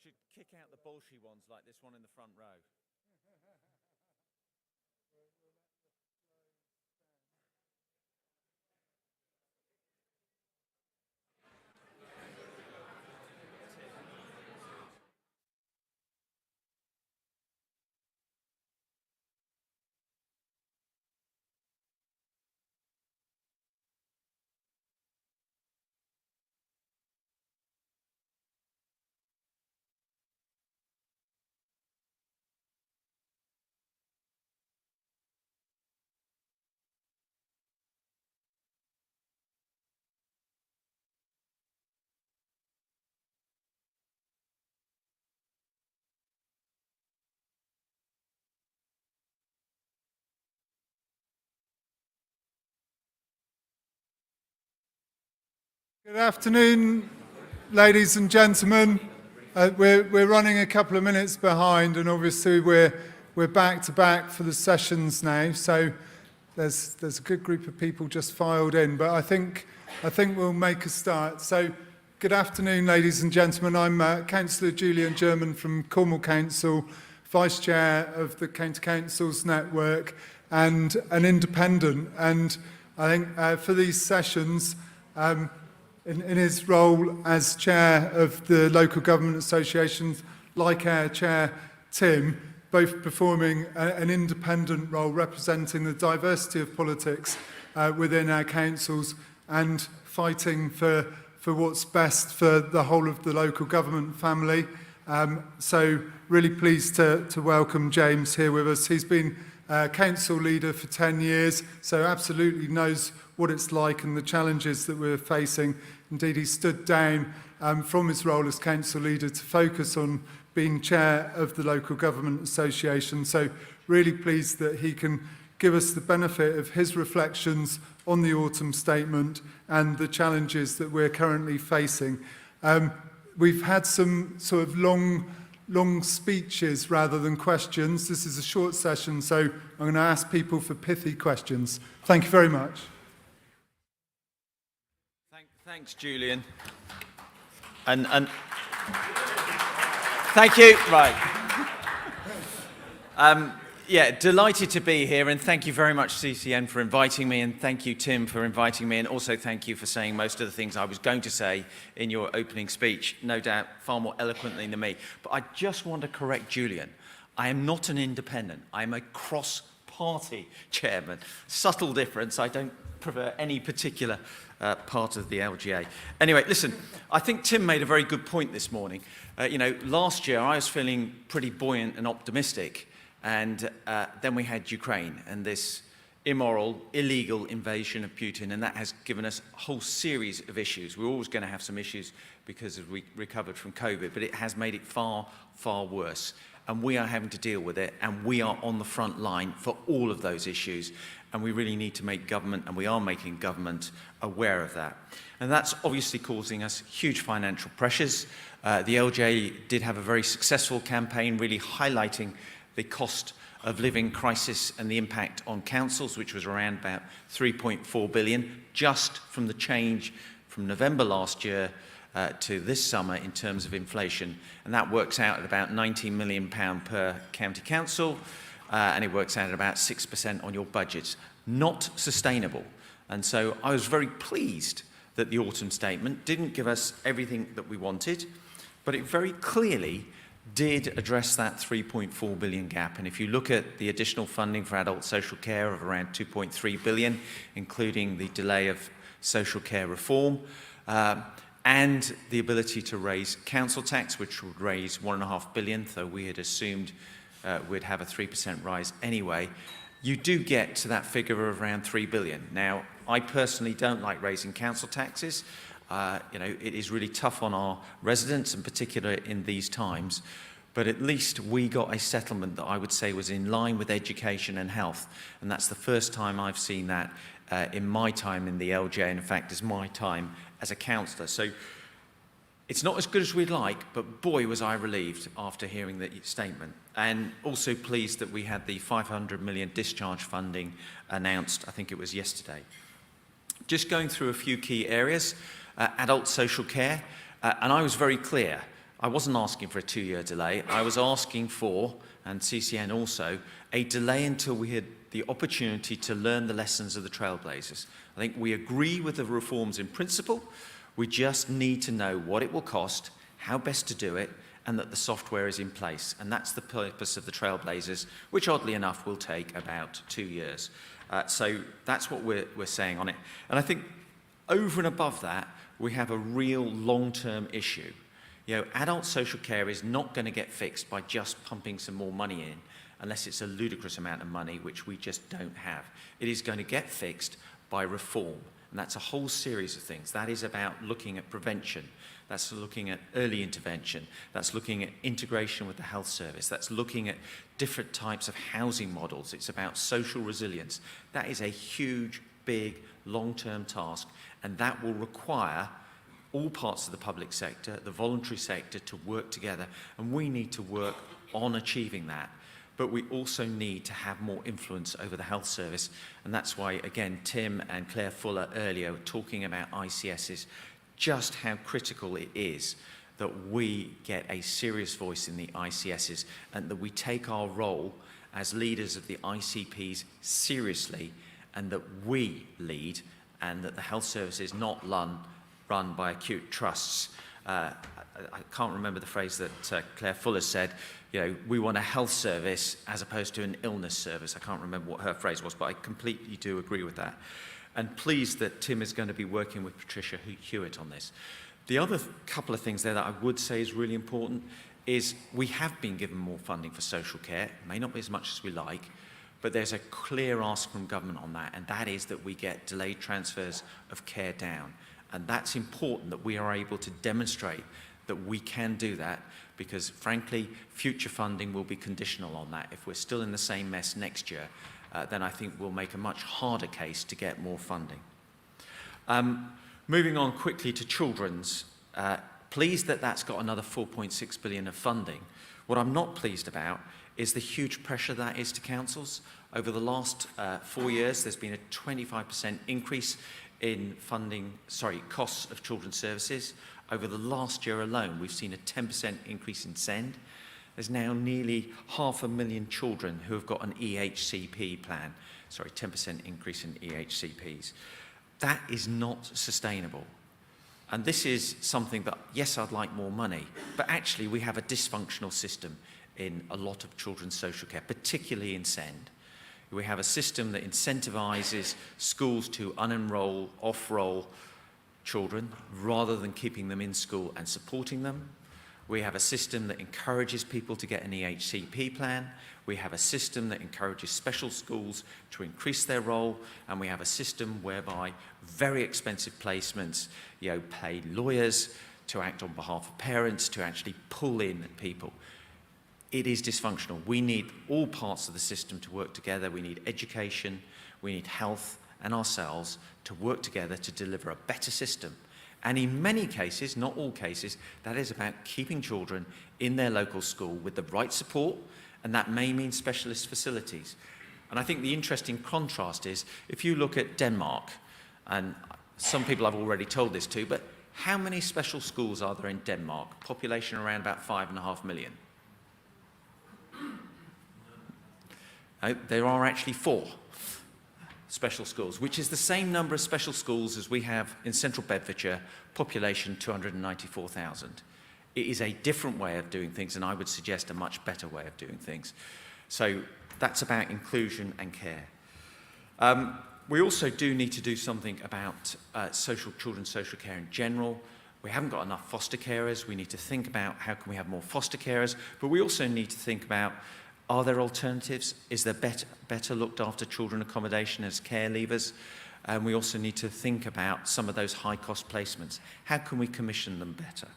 should kick out the bullshit ones like this one in the front row. Good afternoon, ladies and gentlemen. We're running a couple of minutes behind, and obviously we're back to back for the sessions now. So there's a good group of people just filed in, but I think we'll make a start. So good afternoon, ladies and gentlemen. I'm Councillor Julian German from Cornwall Council, Vice Chair of the County Councils Network, and an independent. And I think for these sessions, in his role as chair of the local government associations, like our chair Tim, both performing an independent role representing the diversity of politics within our councils and fighting for what's best for the whole of the local government family. So really pleased to welcome James here with us. He's been council leader for 10 years, so absolutely knows what it's like and the challenges that we're facing. Indeed, he stood down from his role as council leader to focus on being chair of the local government association. So really pleased that he can give us the benefit of his reflections on the autumn statement and the challenges that we're currently facing. We've had some sort of long speeches rather than questions. This is a short session, so I'm going to ask people for pithy questions. Thank you very much. Thanks, Julian. And thank you. Right. Yeah, delighted to be here, and thank you very much, CCN, for inviting me, and thank you, Tim, for inviting me, and also thank you for saying most of the things I was going to say in your opening speech, no doubt far more eloquently than me. But I just want to correct Julian. I am not an independent. I am a cross-party chairman. Subtle difference. I don't prefer any particular part of the LGA. Anyway, listen, I think Tim made a very good point this morning. Last year I was feeling pretty buoyant and optimistic, and then we had Ukraine and this immoral, illegal invasion of Putin, and that has given us a whole series of issues. We're always going to have some issues because we recovered from COVID, but it has made it far, far worse. And we are having to deal with it, and we are on the front line for all of those issues. And we really need to make government, and we are making government, aware of that. And that's obviously causing us huge financial pressures. The LGA did have a very successful campaign really highlighting the cost of living crisis and the impact on councils, which was around about 3.4 billion, just from the change from November last year to this summer in terms of inflation. And that works out at about £19 million per county council, and it works out at about 6% on your budgets. Not sustainable. And so I was very pleased that the autumn statement didn't give us everything that we wanted, but it very clearly did address that 3.4 billion gap. And if you look at the additional funding for adult social care of around 2.3 billion, including the delay of social care reform, and the ability to raise council tax, which would raise 1.5 billion, though we had assumed we'd have a 3% rise anyway, you do get to that figure of around 3 billion. Now, I personally don't like raising council taxes. It is really tough on our residents, in particular in these times, but at least we got a settlement that I would say was in line with education and health, and that's the first time I've seen that in my time in the LGA, and in fact, is my time as a councillor. So it's not as good as we'd like, but boy, was I relieved after hearing the statement. And also pleased that we had the 500 million discharge funding announced, I think it was yesterday. Just going through a few key areas, adult social care, and I was very clear. I wasn't asking for a 2-year delay. I was asking for, and CCN also, a delay until we had the opportunity to learn the lessons of the Trailblazers. I think we agree with the reforms in principle. We just need to know what it will cost, how best to do it, and that the software is in place. And that's the purpose of the Trailblazers, which oddly enough will take about 2 years. So that's what we're saying on it. And I think over and above that, we have a real long-term issue. You know, adult social care is not going to get fixed by just pumping some more money in, unless it's a ludicrous amount of money, which we just don't have. It is going to get fixed by reform. And that's a whole series of things. That is about looking at prevention. That's looking at early intervention. That's looking at integration with the health service. That's looking at different types of housing models. It's about social resilience. That is a huge, big, long-term task, and that will require all parts of the public sector, the voluntary sector, to work together, and we need to work on achieving that. But we also need to have more influence over the health service, and that's why, again, Tim and Claire Fuller earlier were talking about ICSs, just how critical it is that we get a serious voice in the ICSs and that we take our role as leaders of the ICPs seriously, and that we lead, and that the health service is not run by acute trusts. I can't remember the phrase that Claire Fuller said, you know, we want a health service as opposed to an illness service. I can't remember what her phrase was, but I completely do agree with that. And pleased that Tim is going to be working with Patricia Hewitt on this. The other couple of things there that I would say is really important is we have been given more funding for social care. It may not be as much as we like, but there's a clear ask from government on that, and that is that we get delayed transfers of care down. And that's important that we are able to demonstrate that we can do that, because frankly, future funding will be conditional on that. If we're still in the same mess next year, then I think we'll make a much harder case to get more funding. Moving on quickly to children's, pleased that that's got another 4.6 billion of funding. What I'm not pleased about is the huge pressure that is to councils. Over the last 4 years, there's been a 25% increase in costs of children's services. Over the last year alone, we've seen a 10% increase in SEND. There's now nearly 500,000 children who have got an EHCP plan. 10% increase in EHCPs. That is not sustainable. And this is something that, yes, I'd like more money, but actually we have a dysfunctional system in a lot of children's social care, particularly in SEND. We have a system that incentivizes schools to unenroll, off-roll children rather than keeping them in school and supporting them. We have a system that encourages people to get an EHCP plan. We have a system that encourages special schools to increase their role. And we have a system whereby very expensive placements, pay lawyers to act on behalf of parents, to actually pull in people. It is dysfunctional. We need all parts of the system to work together. We need education, we need health, and ourselves to work together to deliver a better system. And in many cases, not all cases, that is about keeping children in their local school with the right support, and that may mean specialist facilities. And I think the interesting contrast is, if you look at Denmark, and some people I've already told this to, but how many special schools are there in Denmark? Population around about 5.5 million. There are actually 4 special schools, which is the same number of special schools as we have in central Bedfordshire, population 294,000. It is a different way of doing things, and I would suggest a much better way of doing things. So that's about inclusion and care. We also do need to do something about children's social care in general. We haven't got enough foster carers. We need to think about how can we have more foster carers, but we also need to think about, are there alternatives? Is there better looked after children accommodation as care leavers? And we also need to think about some of those high-cost placements. How can we commission them better?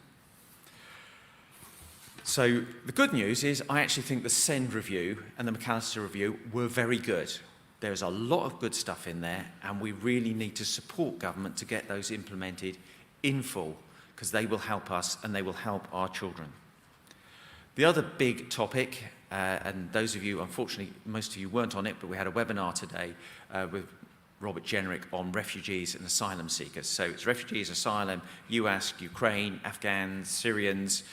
So the good news is I actually think the SEND review and the McAllister review were very good. There's a lot of good stuff in there, and we really need to support government to get those implemented in full, because they will help us and they will help our children. The other big topic, and those of you, unfortunately, most of you weren't on it, but we had a webinar today with Robert Jenrick on refugees and asylum seekers. So it's refugees, asylum, US, Ukraine, Afghans, Syrians.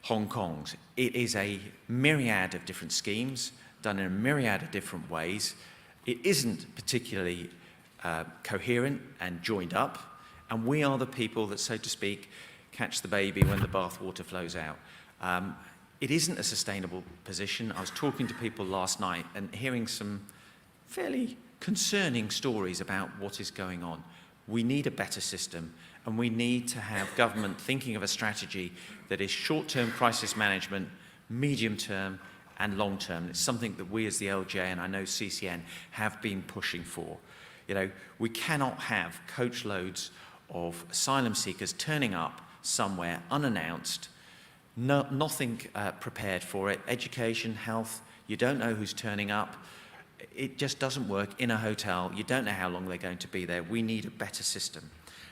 Hong Kong's. It is a myriad of different schemes done in a myriad of different ways. It isn't particularly coherent and joined up, and we are the people that, so to speak, catch the baby when the bathwater flows out. It isn't a sustainable position. I was talking to people last night and hearing some fairly concerning stories about what is going on. We need a better system, and we need to have government thinking of a strategy that is short-term crisis management, medium-term, and long-term. It's something that we as the LJ, and I know CCN, have been pushing for. You know, we cannot have coach loads of asylum seekers turning up somewhere unannounced, nothing prepared for it, education, health, you don't know who's turning up. It just doesn't work in a hotel. You don't know how long they're going to be there. We need a better system.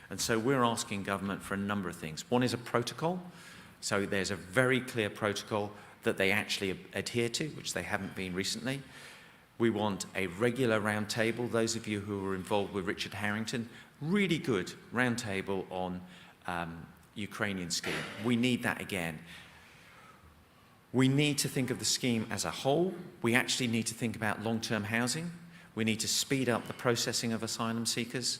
And so we're asking government for a number of things. One is a protocol. So there's a very clear protocol that they actually adhere to, which they haven't been recently. We want a regular round table. Those of you who were involved with Richard Harrington, really good round table on Ukrainian scheme. We need that again. We need to think of the scheme as a whole. We actually need to think about long-term housing. We need to speed up the processing of asylum seekers.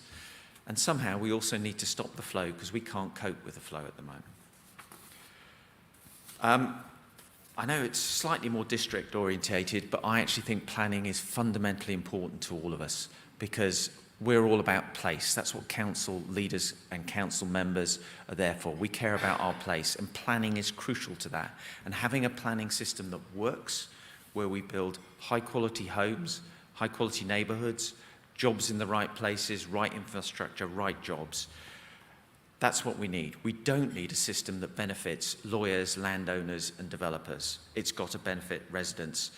And somehow we also need to stop the flow, because we can't cope with the flow at the moment. I know it's slightly more district orientated, but I actually think planning is fundamentally important to all of us, because we're all about place. That's what council leaders and council members are there for. We care about our place, and planning is crucial to that. And having a planning system that works, where we build high-quality homes, high-quality neighbourhoods, jobs in the right places, right infrastructure, right jobs, that's what we need. We don't need a system that benefits lawyers, landowners, and developers. It's got to benefit residents.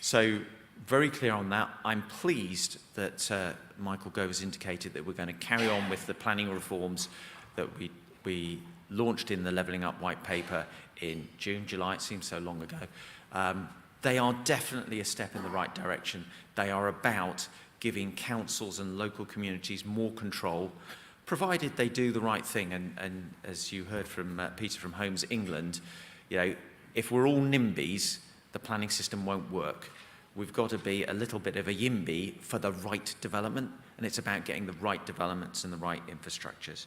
So, very clear on that. I'm pleased that Michael Gove has indicated that we're going to carry on with the planning reforms that we launched in the Levelling Up White Paper in June, July. It seems so long ago. They are definitely a step in the right direction. They are about giving councils and local communities more control, provided they do the right thing. And as you heard from Peter from Homes England, you know, if we're all NIMBYs, the planning system won't work. We've got to be a little bit of a YIMBY for the right development, and it's about getting the right developments and the right infrastructures.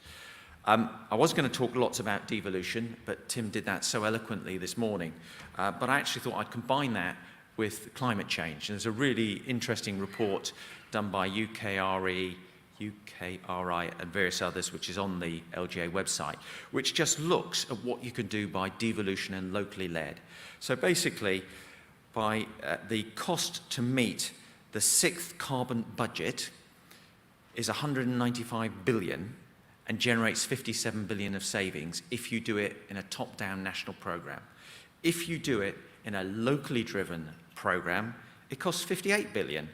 I was going to talk lots about devolution, but Tim did that so eloquently this morning. But I actually thought I'd combine that with climate change. And there's a really interesting report done by UKRI, and various others, which is on the LGA website, which just looks at what you can do by devolution and locally led. So basically, by the cost to meet the 6th carbon budget is 195 billion and generates 57 billion of savings if you do it in a top-down national program. If you do it in a locally driven program, it costs 58 billion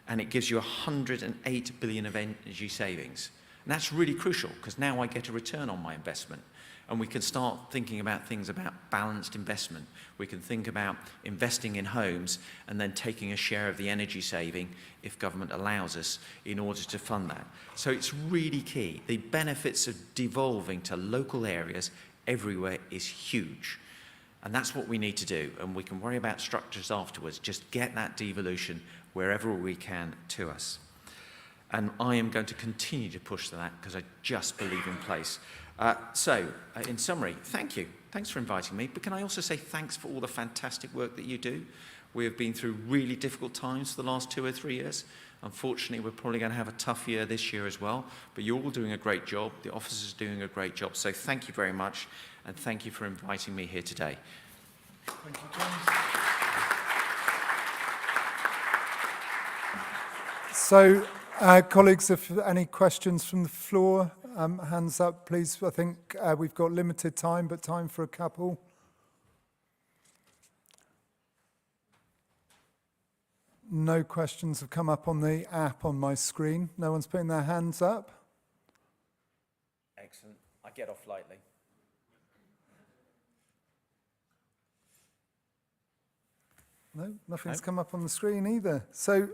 and it gives you 108 billion of energy savings. And that's really crucial, because now I get a return on my investment. And we can start thinking about things about balanced investment. We can think about investing in homes and then taking a share of the energy saving, if government allows us, in order to fund that. So it's really key. The benefits of devolving to local areas everywhere is huge. And that's what we need to do. And we can worry about structures afterwards. Just get that devolution wherever we can to us. And I am going to continue to push for that, because I just believe in place. In summary, thank you. Thanks for inviting me. But can I also say thanks for all the fantastic work that you do? We have been through really difficult times for the last 2 or 3 years. Unfortunately, we're probably going to have a tough year this year as well. But you're all doing a great job. The officers are doing a great job. So thank you very much. And thank you for inviting me here today. Thank you, James. So, colleagues, if any questions from the floor, hands up, please. I think we've got limited time, but time for a couple. No questions have come up on the app on my screen. No one's putting their hands up. Excellent. I get off lightly. No, nothing's come up on the screen either. So,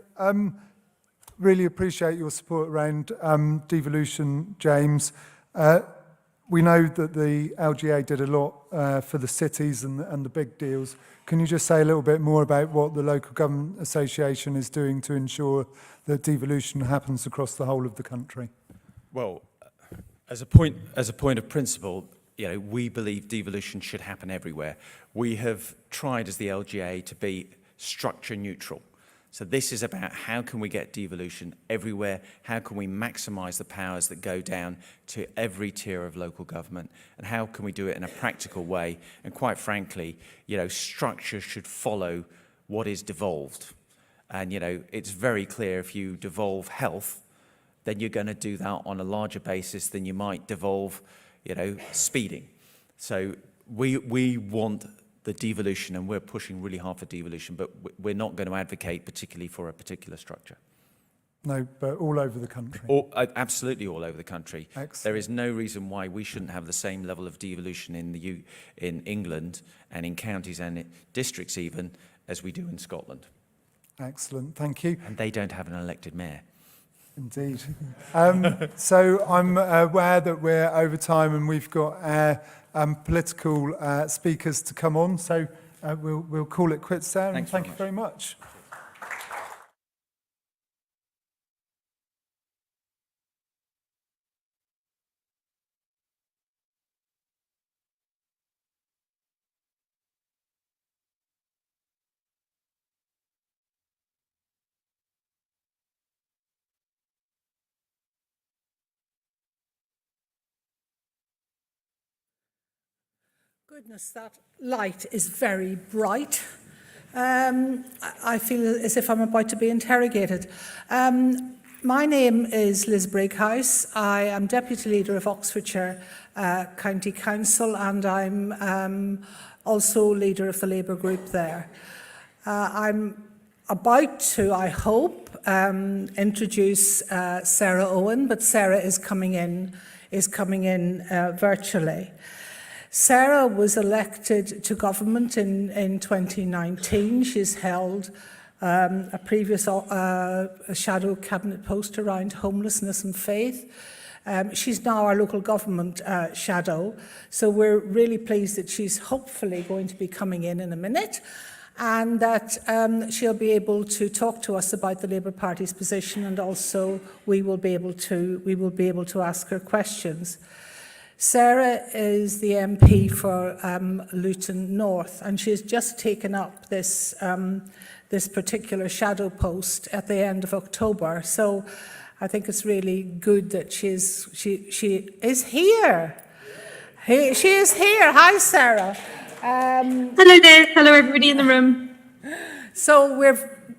really appreciate your support around devolution, James. We know that the LGA did a lot for the cities and the big deals. Can you just say a little bit more about what the Local Government Association is doing to ensure that devolution happens across the whole of the country? Well, as a point of principle, we believe devolution should happen everywhere. We have tried as the LGA to be structure neutral. So this is about how can we get devolution everywhere, how can we maximise the powers that go down to every tier of local government, and how can we do it in a practical way. And quite frankly, structure should follow what is devolved. And it's very clear if you devolve health, then you're going to do that on a larger basis than you might devolve, speeding. So we want the devolution, and we're pushing really hard for devolution, but we're not going to advocate particularly for a particular structure. No, but all over the country. Absolutely all over the country. Excellent. There is no reason why we shouldn't have the same level of devolution in England and in counties and districts even as we do in Scotland. Excellent, thank you. And they don't have an elected mayor. Indeed. So I'm aware that we're over time and we've got political speakers to come on. So we'll call it quits there. And thank you very much. Goodness, that light is very bright. I feel as if I'm about to be interrogated. My name is Liz Brighouse. I am Deputy Leader of Oxfordshire County Council, and I'm also Leader of the Labour group there. I'm about to, I hope, introduce Sarah Owen, but Sarah is coming in virtually. Sarah was elected to government in 2019. She's held a previous shadow cabinet post around homelessness and faith. She's now our local government shadow, so we're really pleased that she's hopefully going to be coming in a minute, and that she'll be able to talk to us about the Labour Party's position, and also we will be able to ask her questions. Sarah is the MP for Luton North, and she has just taken up this particular shadow post at the end of October. So I think it's really good that she is here. She is here. Hi, Sarah. Hello there. Hello, everybody in the room. So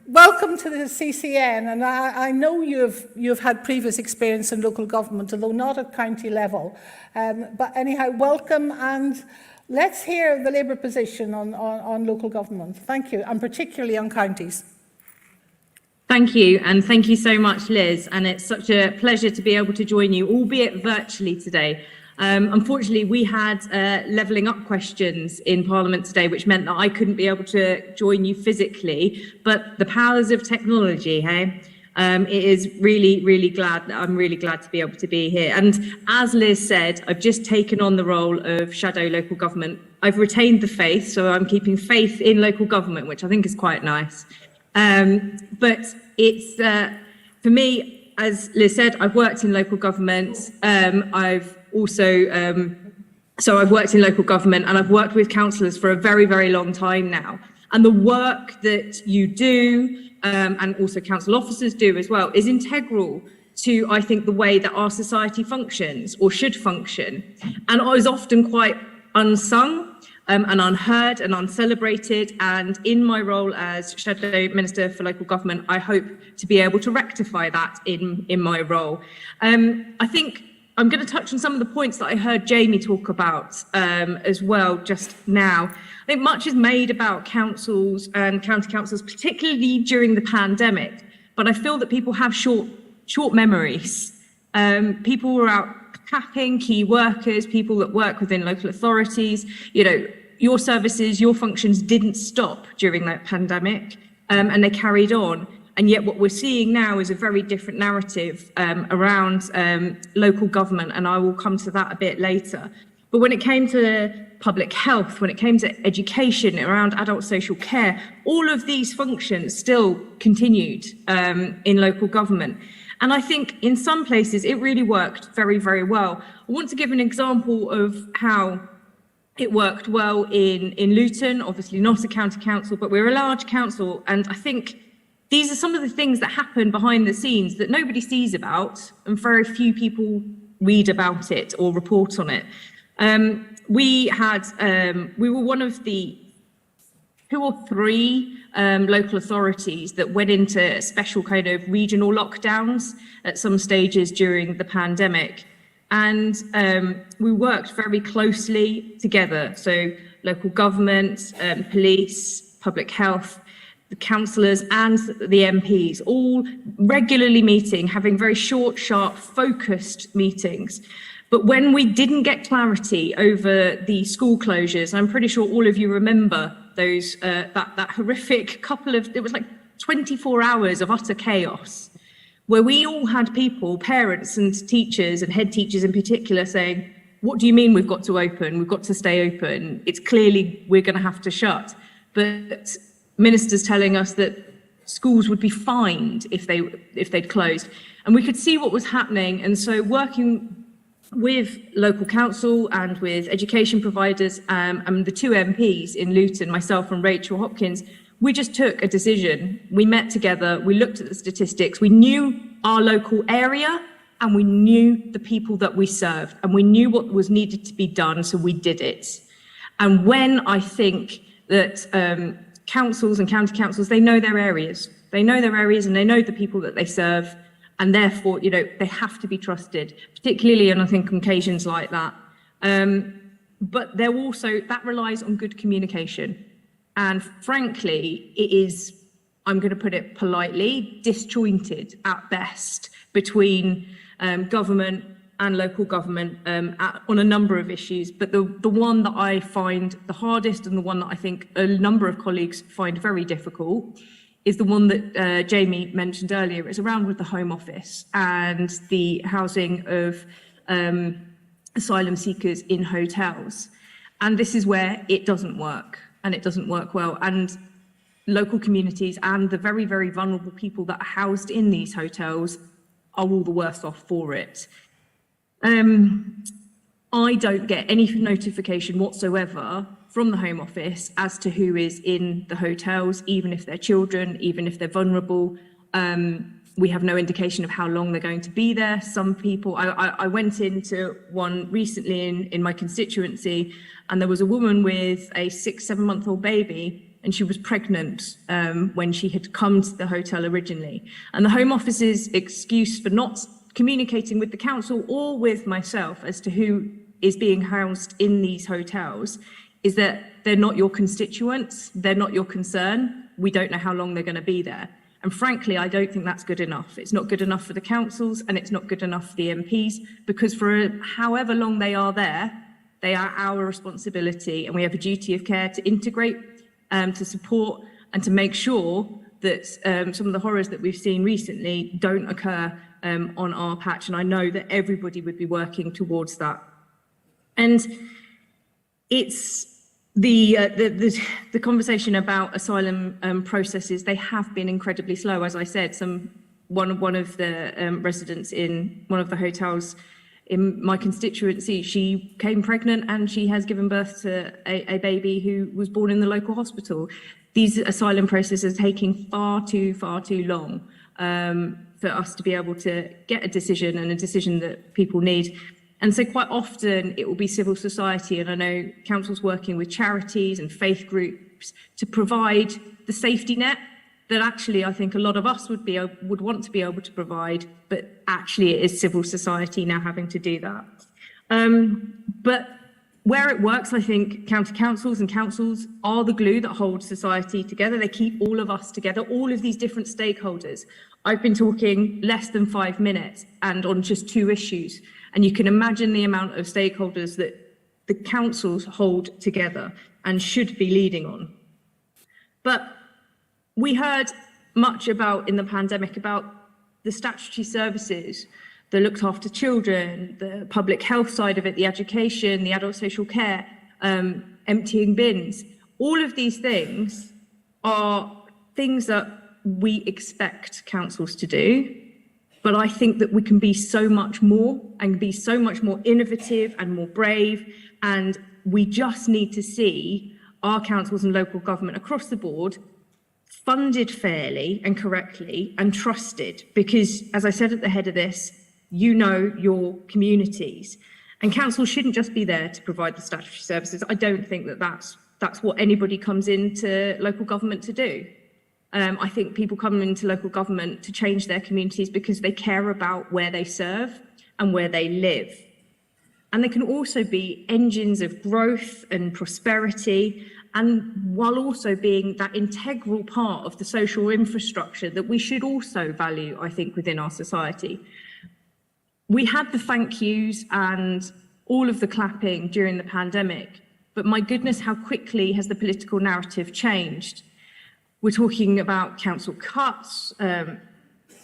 welcome to the CCN, and I know you've had previous experience in local government, although not at county level. But anyhow, welcome, and let's hear the Labour position on local government. Thank you, and particularly on counties. Thank you, and thank you so much, Liz. And it's such a pleasure to be able to join you, albeit virtually today. Unfortunately, we had levelling up questions in Parliament today, which meant that I couldn't be able to join you physically. But the powers of technology, hey? It is really, really glad. I'm really glad to be able to be here. And as Liz said, I've just taken on the role of shadow local government. I've retained the faith, so I'm keeping faith in local government, which I think is quite nice. But it's, for me, as Liz said, I've worked in local government. I've worked in local government, and I've worked with councillors for a very, very long time now. And the work that you do, and also council officers do as well, is integral to, I think, the way that our society functions or should function. And is often quite unsung and unheard and uncelebrated. And in my role as Shadow Minister for Local Government, I hope to be able to rectify that in my role. I think I'm going to touch on some of the points that I heard Jamie talk about as well just now. I think much is made about councils and county councils, particularly during the pandemic, but I feel that people have short memories. People were out capping key workers, people that work within local authorities. You know, your services, your functions didn't stop during that pandemic, and they carried on. And yet what we're seeing now is a very different narrative around local government, and I will come to that a bit later. But when it came to public health, when it came to education, around adult social care, all of these functions still continued in local government. And I think in some places it really worked very, very well. I want to give an example of how it worked well in Luton, obviously not a county council, but we're a large council. And I think these are some of the things that happen behind the scenes that nobody sees about, and very few people read about it or report on it. We were one of the 2 or 3 local authorities that went into special kind of regional lockdowns at some stages during the pandemic. And we worked very closely together. So local government, police, public health, the councillors and the MPs, all regularly meeting, having very short, sharp, focused meetings. But when we didn't get clarity over the school closures, I'm pretty sure all of you remember those that horrific couple of, it was like 24 hours of utter chaos, where we all had people, parents and teachers and head teachers in particular, saying, what do you mean we've got to open? We've got to stay open. It's clearly we're going to have to shut. But ministers telling us that schools would be fined if they'd closed. And we could see what was happening. And so working with local council and with education providers and the 2 MPs in Luton, myself and Rachel Hopkins, we just took a decision. We met together, we looked at the statistics, we knew our local area and we knew the people that we served and we knew what was needed to be done, so we did it. And when I think that councils and county councils, they know their areas. They know their areas and they know the people that they serve. And therefore, you know, they have to be trusted, particularly on, I think, occasions like that. But they're also, that relies on good communication. And frankly, it is, I'm going to put it politely, disjointed at best between government and local government on a number of issues. But the one that I find the hardest and the one that I think a number of colleagues find very difficult is the one that Jamie mentioned earlier. It's around with the Home Office and the housing of asylum seekers in hotels. And this is where it doesn't work, and it doesn't work well. And local communities and the very, very vulnerable people that are housed in these hotels are all the worse off for it. I don't get any notification whatsoever from the Home Office as to who is in the hotels, even if they're children, even if they're vulnerable. We have no indication of how long they're going to be there. Some people, I went into one recently in my constituency, and there was a woman with a 6-7-month-old baby, and she was pregnant when she had come to the hotel originally. And the Home Office's excuse for not communicating with the council or with myself as to who is being housed in these hotels is that they're not your constituents, they're not your concern, we don't know how long they're going to be there. And frankly, I don't think that's good enough. It's not good enough for the councils and it's not good enough for the MPs, because for however long they are there, they are our responsibility, and we have a duty of care to integrate, to support, and to make sure that some of the horrors that we've seen recently don't occur on our patch. And I know that everybody would be working towards that. And it's the conversation about asylum processes. They have been incredibly slow. As I said, one of the residents in one of the hotels in my constituency, she came pregnant and she has given birth to a baby who was born in the local hospital. These asylum processes are taking far too long for us to be able to get a decision, and a decision that people need. And so quite often it will be civil society, and I know council's working with charities and faith groups to provide the safety net that actually I think a lot of us would want to be able to provide, but actually it is civil society now having to do that. But where it works, I think county councils and councils are the glue that holds society together. They keep all of us together, all of these different stakeholders. I've been talking less than 5 minutes and on just 2 issues. And you can imagine the amount of stakeholders that the councils hold together and should be leading on. But we heard much about in the pandemic about the statutory services that looked after children, the public health side of it, the education, the adult social care, emptying bins. All of these things are things that we expect councils to do, but I think that we can be so much more and be so much more innovative and more brave, and we just need to see our councils and local government across the board funded fairly and correctly and trusted, because as I said at the head of this, you know your communities, and councils shouldn't just be there to provide the statutory services. I don't think that that's what anybody comes into local government to do. I think people come into local government to change their communities because they care about where they serve and where they live. And they can also be engines of growth and prosperity, and while also being that integral part of the social infrastructure that we should also value, I think, within our society. We had the thank yous and all of the clapping during the pandemic, but my goodness, how quickly has the political narrative changed? We're talking about council cuts. I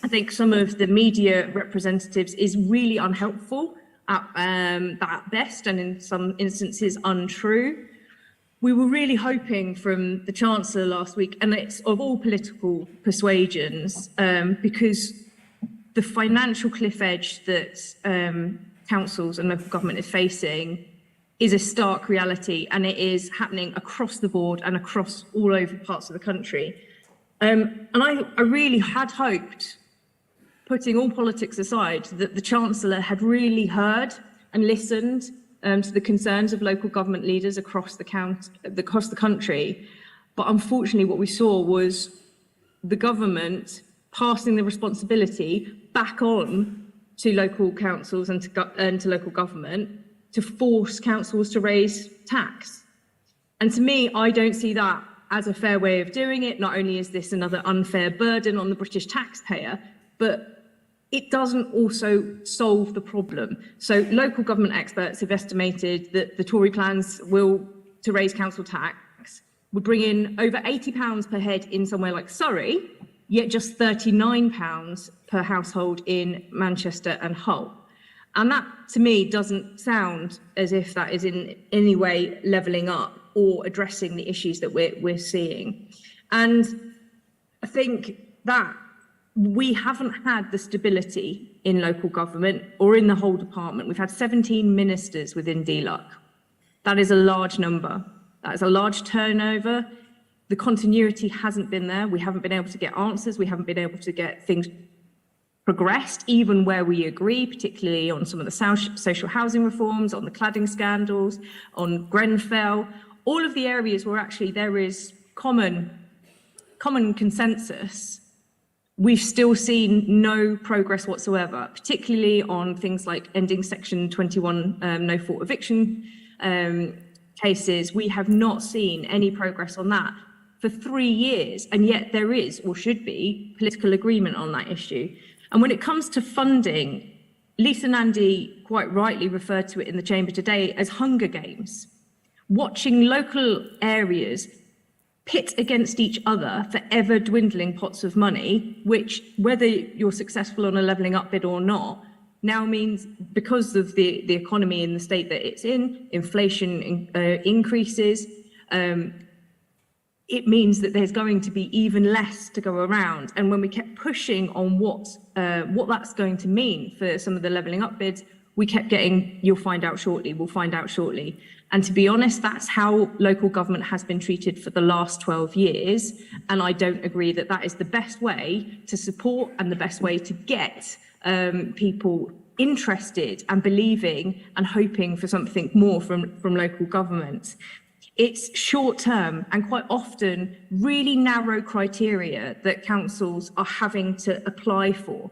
think some of the media representatives is really unhelpful at best, and in some instances untrue. We were really hoping from the Chancellor last week, and it's of all political persuasions, because the financial cliff edge that councils and local government is facing is a stark reality, and it is happening across the board and across all over parts of the country. And I really had hoped, putting all politics aside, that the Chancellor had really heard and listened to the concerns of local government leaders across the country. But unfortunately, what we saw was the government passing the responsibility back on to local councils and to local government to force councils to raise tax. And to me, I don't see that as a fair way of doing it. Not only is this another unfair burden on the British taxpayer, but it doesn't also solve the problem. So local government experts have estimated that the Tory plans to raise council tax would bring in over £80 per head in somewhere like Surrey, yet just £39 per household in Manchester and Hull. And that, to me, doesn't sound as if that is in any way levelling up or addressing the issues that we're seeing. And I think that we haven't had the stability in local government or in the whole department. We've had 17 ministers within DLUC. That is a large number. That is a large turnover. The continuity hasn't been there. We haven't been able to get answers. We haven't been able to get things progressed, even where we agree, particularly on some of the social housing reforms, on the cladding scandals, on Grenfell, all of the areas where actually there is common consensus. We've still seen no progress whatsoever, particularly on things like ending Section 21 no fault eviction cases. We have not seen any progress on that for 3 years, and yet there is, or should be, political agreement on that issue. And when it comes to funding, Lisa Nandy quite rightly referred to it in the chamber today as Hunger Games, watching local areas pit against each other for ever dwindling pots of money, which, whether you're successful on a levelling up bid or not, now means, because of the economy in the state that it's in, inflation increases, it means that there's going to be even less to go around. And when we kept pushing on what that's going to mean for some of the levelling up bids, we kept getting, you'll find out shortly, we'll find out shortly. And to be honest, that's how local government has been treated for the last 12 years. And I don't agree that that is the best way to support and the best way to get people interested and believing and hoping for something more from local government. It's short term and quite often really narrow criteria that councils are having to apply for.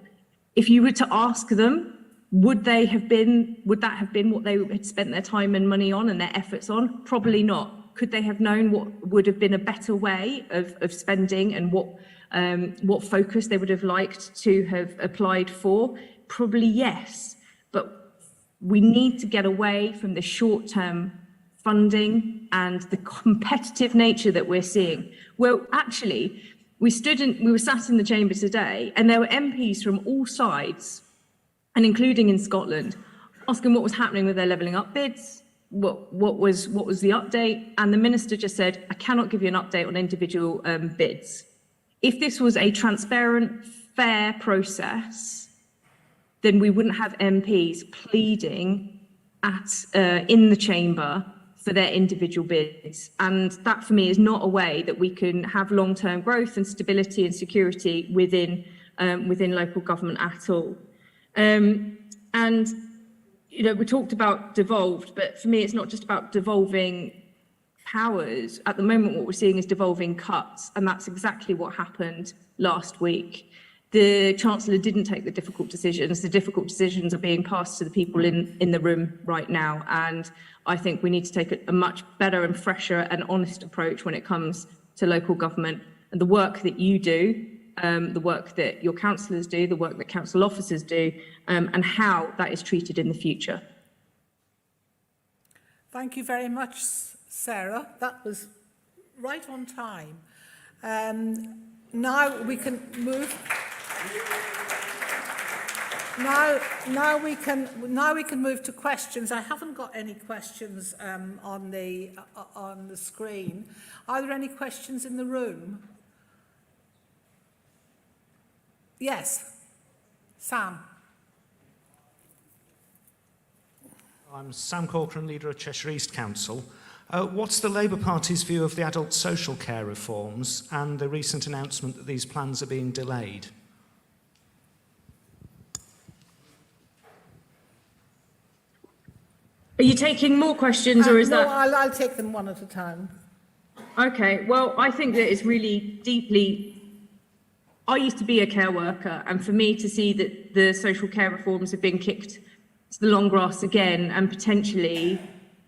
If you were to ask them, would that have been what they had spent their time and money on and their efforts on? Probably not. Could they have known what would have been a better way of spending and what focus they would have liked to have applied for? Probably yes. But we need to get away from the short-term funding and the competitive nature that we're seeing. Well, actually, we were sat in the chamber today, and there were MPs from all sides, and including in Scotland, asking what was happening with their levelling up bids, what was the update, and the minister just said, I cannot give you an update on individual bids. If this was a transparent, fair process, then we wouldn't have MPs pleading in the chamber for their individual bids. And that, for me, is not a way that we can have long-term growth and stability and security within local government at all. And, you know, we talked about devolved, but for me, it's not just about devolving powers. At the moment, what we're seeing is devolving cuts, and that's exactly what happened last week. The Chancellor didn't take the difficult decisions. The difficult decisions are being passed to the people in the room right now. And I think we need to take a much better and fresher and honest approach when it comes to local government. And the work that you do, the work that your councillors do, the work that council officers do, and how that is treated in the future. Thank you very much, Sarah. That was right on time. Now we can move. Now we can move to questions. I haven't got any questions on the screen. Are there any questions in the room? Yes, Sam. I'm Sam Corcoran, leader of Cheshire East Council. What's the Labour Party's view of the adult social care reforms and the recent announcement that these plans are being delayed? Are you taking more questions, or is no, that? I'll take them one at a time. Okay, well, I think that it's really deeply. I used to be a care worker, and for me to see that the social care reforms have been kicked to the long grass again and potentially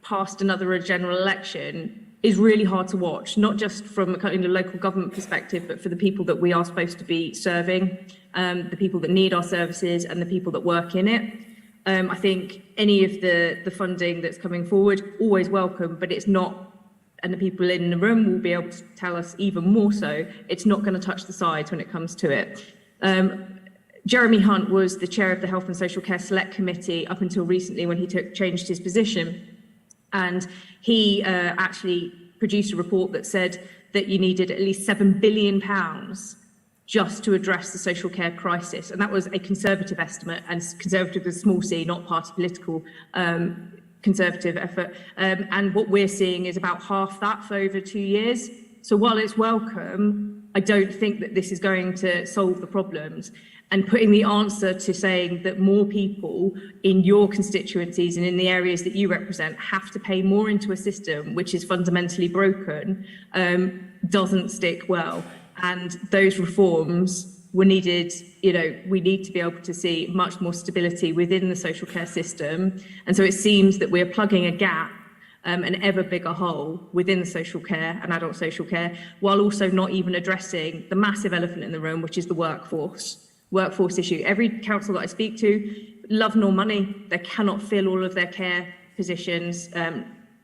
past another general election is really hard to watch, not just from a kind of local government perspective, but for the people that we are supposed to be serving, the people that need our services and the people that work in it. I think any of the funding that's coming forward, always welcome, but it's not, and the people in the room will be able to tell us even more so, it's not going to touch the sides when it comes to it. Jeremy Hunt was the chair of the Health and Social Care Select Committee up until recently when he changed his position. And he actually produced a report that said that you needed at least £7 billion just to address the social care crisis. And that was a Conservative estimate, and Conservative with a small c, not party political Conservative effort. And what we're seeing is about half that for over 2 years. So while it's welcome, I don't think that this is going to solve the problems. And putting the answer to saying that more people in your constituencies and in the areas that you represent have to pay more into a system which is fundamentally broken doesn't stick well. And those reforms were needed. You know, we need to be able to see much more stability within the social care system. And so it seems that we're plugging a gap, an ever bigger hole within the social care and adult social care, while also not even addressing the massive elephant in the room, which is the workforce issue. Every council that I speak to, love nor money, they cannot fill all of their care positions.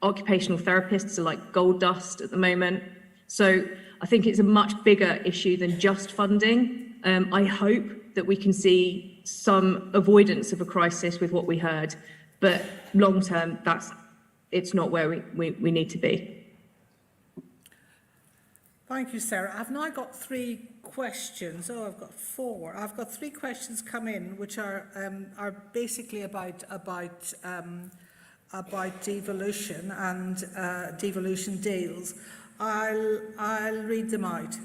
Occupational therapists are like gold dust at the moment. So I think it's a much bigger issue than just funding. I hope that we can see some avoidance of a crisis with what we heard, but long term, it's not where we need to be. Thank you, Sarah. I've now got 3 questions. Oh, I've got 4. I've got 3 questions come in, which are basically about devolution and devolution deals. I'll read them out.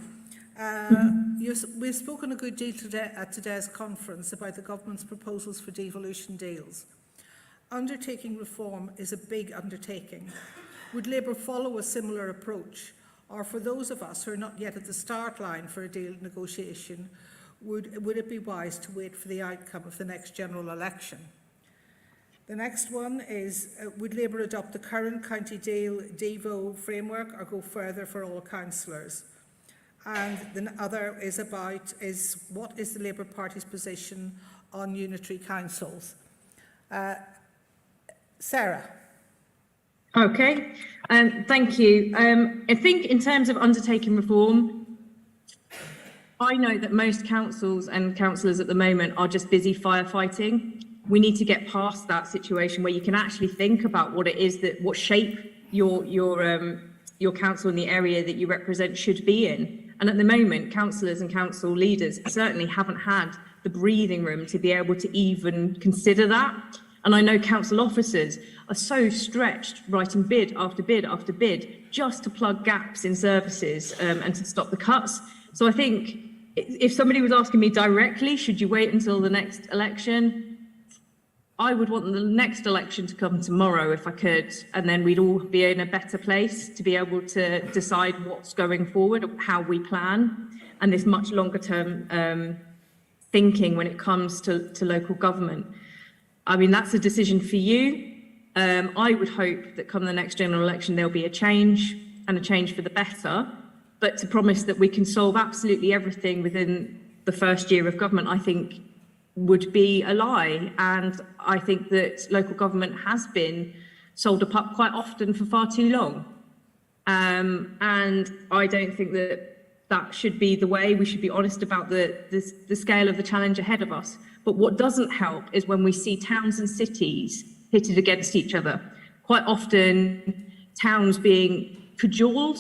We've spoken a good deal today at today's conference about the government's proposals for devolution deals. Undertaking reform is a big undertaking. Would Labour follow a similar approach? Or for those of us who are not yet at the start line for a deal negotiation, would it be wise to wait for the outcome of the next general election? The next one is, would Labour adopt the current county deal Devo framework or go further for all councillors? And the other is what is the Labour Party's position on unitary councils? Sarah. Okay, thank you. I think in terms of undertaking reform, I know that most councils and councillors at the moment are just busy firefighting. We need to get past that situation where you can actually think about what it is what shape your council in the area that you represent should be in. And at the moment, councillors and council leaders certainly haven't had the breathing room to be able to even consider that. And I know council officers are so stretched writing bid after bid after bid just to plug gaps in services and to stop the cuts. So I think if somebody was asking me directly, should you wait until the next election? I would want the next election to come tomorrow if I could, and then we'd all be in a better place to be able to decide what's going forward, how we plan, and this much longer term thinking when it comes to local government. I mean, that's a decision for you. I would hope that come the next general election, there'll be a change, and a change for the better. But to promise that we can solve absolutely everything within the first year of government, I think would be a lie. And I think that local government has been sold up quite often for far too long. And I don't think that should be the way. We should be honest about the scale of the challenge ahead of us. But what doesn't help is when we see towns and cities pitted against each other. Quite often, towns being cajoled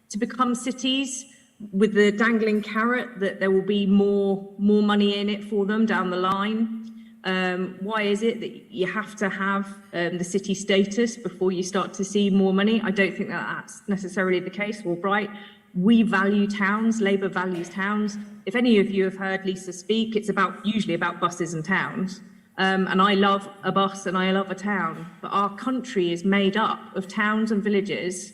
to become cities with the dangling carrot that there will be more money in it for them down the line. Why is it that you have to have the city status before you start to see more money? I don't think that that's necessarily the case. Well, right, we value towns, Labour values towns. If any of you have heard Lisa speak, it's usually about buses and towns. And I love a bus and I love a town, but our country is made up of towns and villages,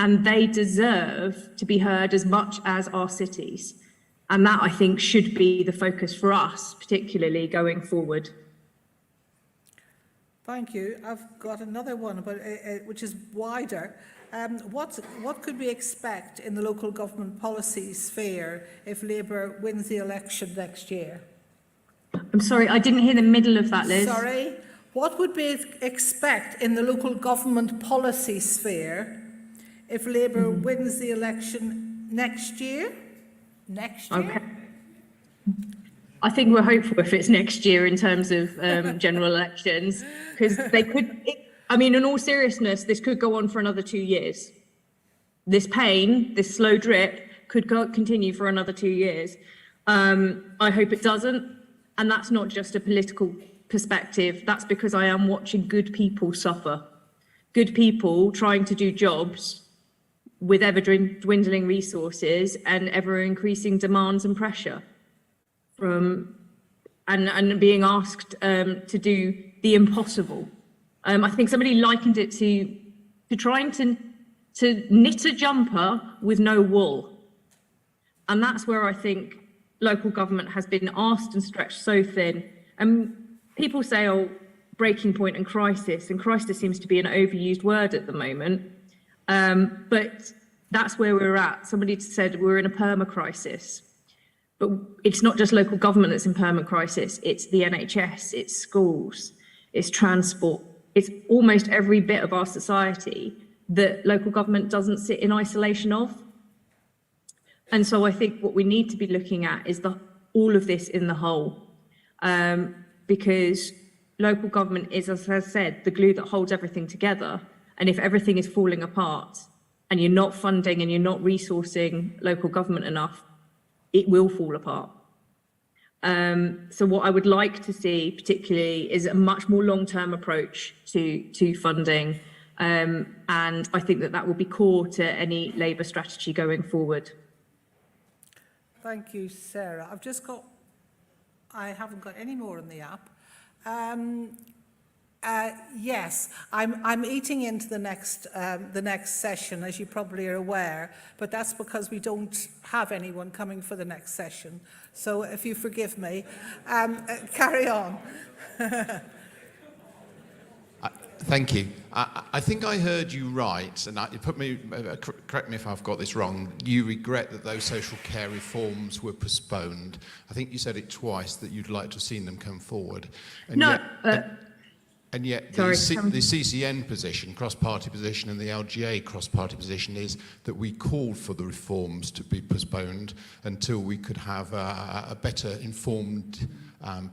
and they deserve to be heard as much as our cities. And that, I think, should be the focus for us, particularly going forward. Thank you. I've got another one, which is wider. What could we expect in the local government policy sphere if Labour wins the election next year? I'm sorry, I didn't hear the middle of that, Liz. Sorry. What would we expect in the local government policy sphere if Labour wins the election next year? Next year? Okay. I think we're hopeful if it's next year in terms of general elections, because they could, in all seriousness, this could go on for another 2 years. This pain, this slow drip, could continue for another 2 years. I hope it doesn't. And that's not just a political perspective. That's because I am watching good people suffer. Good people trying to do jobs with ever dwindling resources and ever increasing demands and pressure and being asked to do the impossible. I think somebody likened it to trying to knit a jumper with no wool. And that's where I think local government has been asked and stretched so thin. And people say, oh, breaking point and crisis seems to be an overused word at the moment. But that's where we're at. Somebody said we're in a perma-crisis. But it's not just local government that's in perma-crisis. It's the NHS, it's schools, it's transport. It's almost every bit of our society that local government doesn't sit in isolation of. And so I think what we need to be looking at is all of this in the whole. Because local government is, as I said, the glue that holds everything together. And if everything is falling apart and you're not funding and you're not resourcing local government enough, it will fall apart. So what I would like to see particularly is a much more long-term approach to funding. And I think that will be core to any Labour strategy going forward. Thank you, Sarah. I haven't got any more in the app. Yes, I'm eating into the next session, as you probably are aware, but that's because we don't have anyone coming for the next session. So if you forgive me, carry on. Thank you. I think I heard you right, and correct me if I've got this wrong. You regret that those social care reforms were postponed. I think you said it twice that you'd like to have seen them come forward. And No, And yet Sorry, the CCN position, cross-party position, and the LGA cross-party position is that we called for the reforms to be postponed until we could have a better informed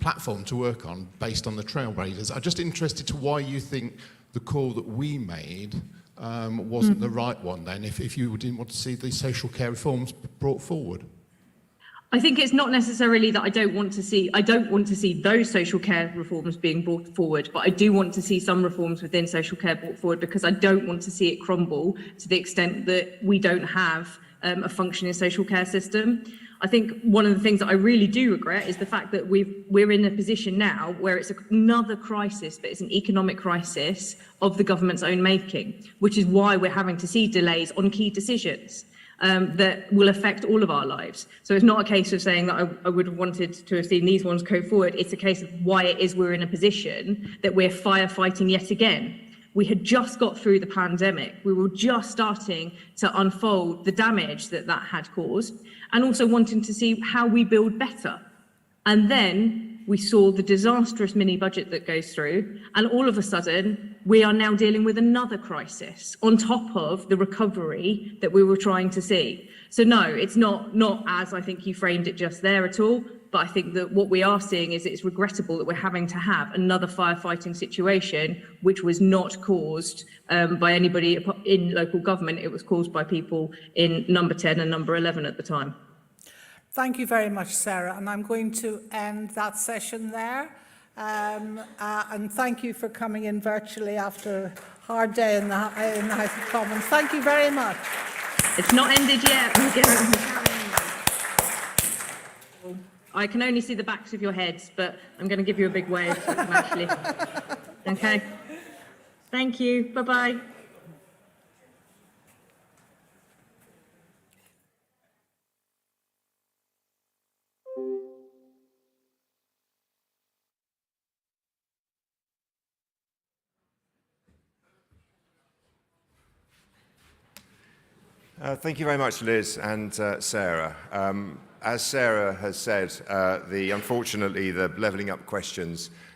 platform to work on based on the trailblazers. I'm just interested to why you think the call that we made wasn't the right one then, if you didn't want to see the social care reforms brought forward. I think it's not necessarily that I don't want to see those social care reforms being brought forward, but I do want to see some reforms within social care brought forward because I don't want to see it crumble to the extent that we don't have a functioning social care system. I think one of the things that I really do regret is the fact that we're in a position now where it's another crisis, but it's an economic crisis of the government's own making, which is why we're having to see delays on key decisions. That will affect all of our lives. So it's not a case of saying that I would have wanted to have seen these ones go forward. It's a case of why it is we're in a position that we're firefighting yet again. We had just got through the pandemic. We were just starting to unfold the damage that had caused, and also wanting to see how we build better. And then we saw the disastrous mini budget that goes through, and all of a sudden we are now dealing with another crisis on top of the recovery that we were trying to see. So no, it's not as I think you framed it just there at all, but I think that what we are seeing is it's regrettable that we're having to have another firefighting situation which was not caused by anybody in local government. It was caused by people in number 10 and number 11 at the time. Thank you very much, Sarah, and I'm going to end that session there. And thank you for coming in virtually after a hard day in the House of Commons. Thank you very much. It's not ended yet. I can only see the backs of your heads, but I'm going to give you a big wave so you can actually. Okay. Thank you. Bye-bye. Thank you very much, Liz and Sarah. As Sarah has said, unfortunately, the levelling up questions